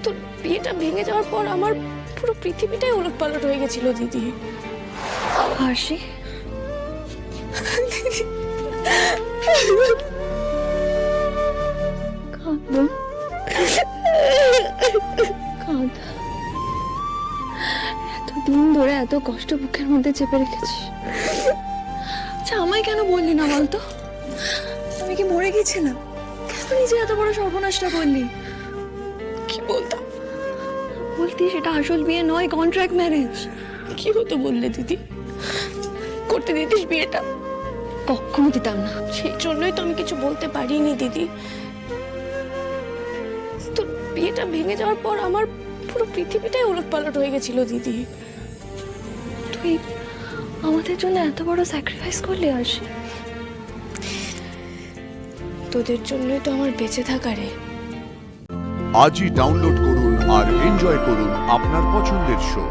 তোর বিয়েটা ভেঙে যাওয়ার পর আমার পুরো পৃথিবীটাই ওলটপালট হয়ে গেছিল দিদি। আরশি, কাঁদ বোন, কাঁদ। এতদিন ধরে এত কষ্ট বুকের মধ্যে চেপে রেখেছিস। আচ্ছা, আমায় কেন বললি না বলতো? আমি কি মরে গেছিলাম? কেন নিজে এত বড় সর্বনাশটা করলি? কি বলতাম? বলতি সেটা আসল বিয়ে নয়, কন্ট্রাক্ট ম্যারেজ। কি হতো বললে দিদি? করতে দিতিস বিয়েটা? কখনো দিতাম না। সেই জন্যই তো আমি কিছু বলতে পারিনি দিদি। তোর বিয়েটা ভেঙে যাওয়ার পর আমার পুরো পৃথিবীটাই ওলটপালট হয়ে গেছিল দিদি। তুই আমাদের জন্য এত বড় স্যাক্রিফাইস করলি আরশি। তোদের জন্যই তো আমার বেঁচে থাকা রে। আজই ডাউনলোড করুন আর এনজয় করুন আপনার পছন্দের শো।